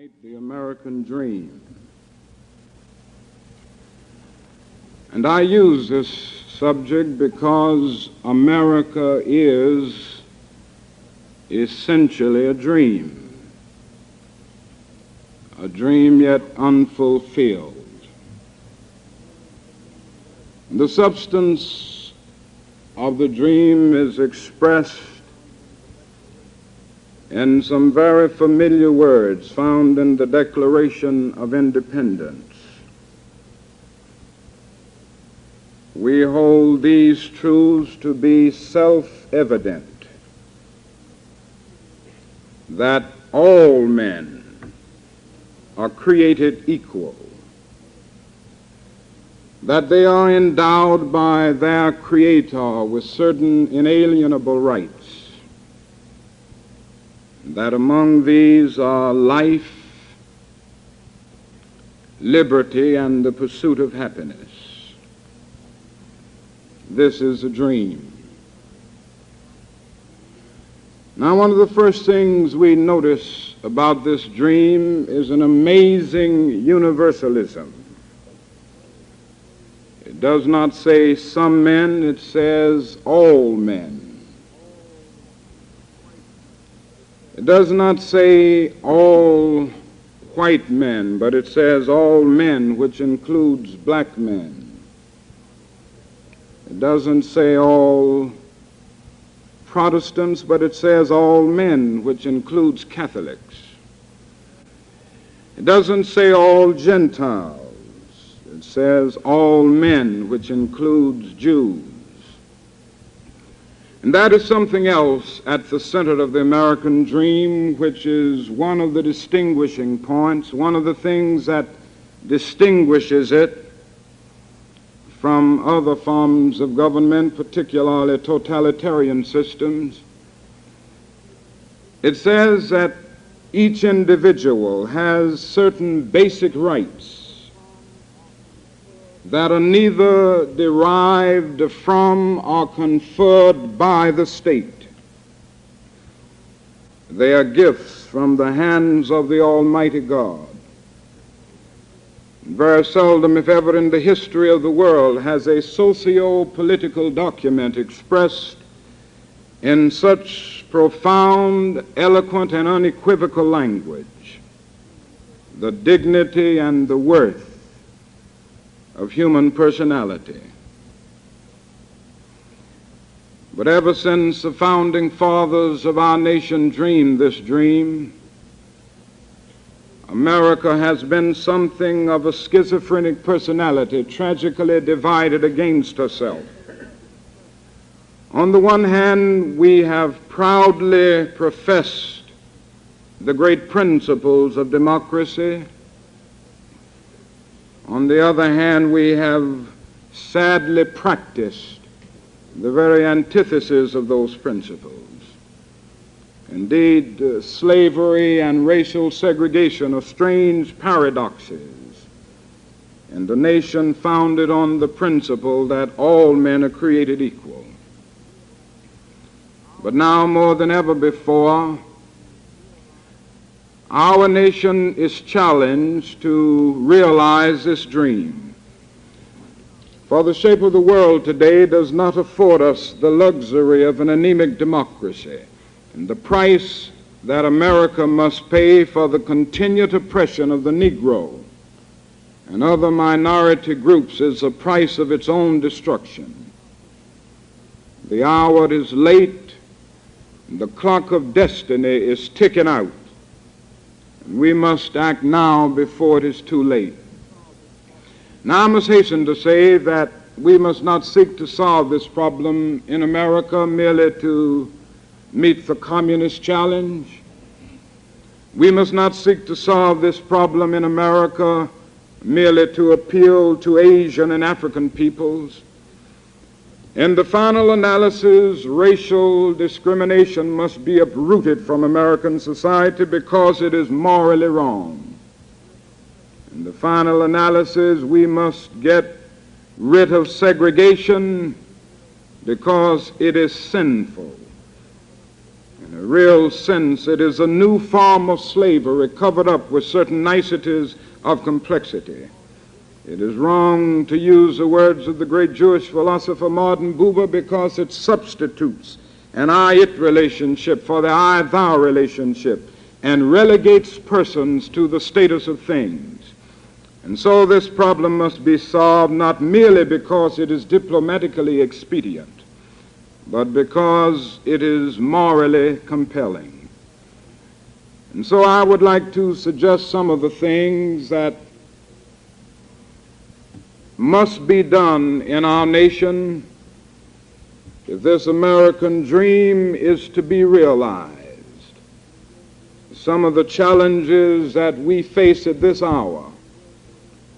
tonight, the American dream. And I use this subject because America is essentially a dream yet unfulfilled. The substance of the dream is expressed in some very familiar words found in the Declaration of Independence. We hold these truths to be self-evident, that all men are created equal, that they are endowed by their Creator with certain inalienable rights, that among these are life, liberty, and the pursuit of happiness. This is a dream. Now, one of the first things we notice about this dream is an amazing universalism. It does not say some men, it says all men. It does not say all white men, but it says all men, which includes black men. It doesn't say all Protestants, but it says all men, which includes Catholics. It doesn't say all Gentiles. It says all men, which includes Jews. And that is something else at the center of the American dream, which is one of the distinguishing points, one of the things that distinguishes it from other forms of government, particularly totalitarian systems. It says that each individual has certain basic rights that are neither derived from or conferred by the state. They are gifts from the hands of the Almighty God. Very seldom, if ever, in the history of the world has a socio-political document expressed in such profound, eloquent, and unequivocal language the dignity and the worth of human personality. But ever since the founding fathers of our nation dreamed this dream, America has been something of a schizophrenic personality, tragically divided against herself. On the one hand, we have proudly professed the great principles of democracy. On the other hand, we have sadly practiced the very antithesis of those principles. Indeed, slavery and racial segregation are strange paradoxes in the nation founded on the principle that all men are created equal. But now, more than ever before, our nation is challenged to realize this dream. For the shape of the world today does not afford us the luxury of an anemic democracy. And the price that America must pay for the continued oppression of the Negro and other minority groups is the price of its own destruction. The hour is late, and the clock of destiny is ticking out. We must act now before it is too late. Now, I must hasten to say that we must not seek to solve this problem in America merely to meet the communist challenge. We must not seek to solve this problem in America merely to appeal to Asian and African peoples. In the final analysis, racial discrimination must be uprooted from American society because it is morally wrong. In the final analysis, we must get rid of segregation because it is sinful. In a real sense, it is a new form of slavery covered up with certain niceties of complexity. It is wrong to use the words of the great Jewish philosopher Martin Buber because it substitutes an I-it relationship for the I-thou relationship and relegates persons to the status of things. And so this problem must be solved not merely because it is diplomatically expedient, but because it is morally compelling. And so I would like to suggest some of the things that must be done in our nation if this American dream is to be realized. Some of the challenges that we face at this hour,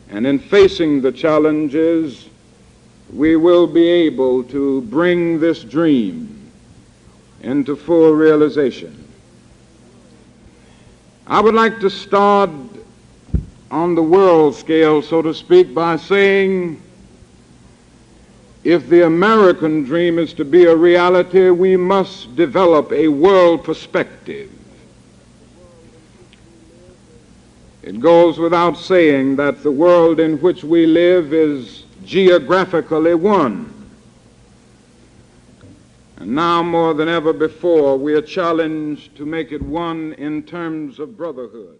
and in facing the challenges, we will be able to bring this dream into full realization. I would like to start on the world scale, so to speak, by saying if the American dream is to be a reality, we must develop a world perspective. It goes without saying that the world in which we live is geographically one. And now more than ever before, we are challenged to make it one in terms of brotherhood.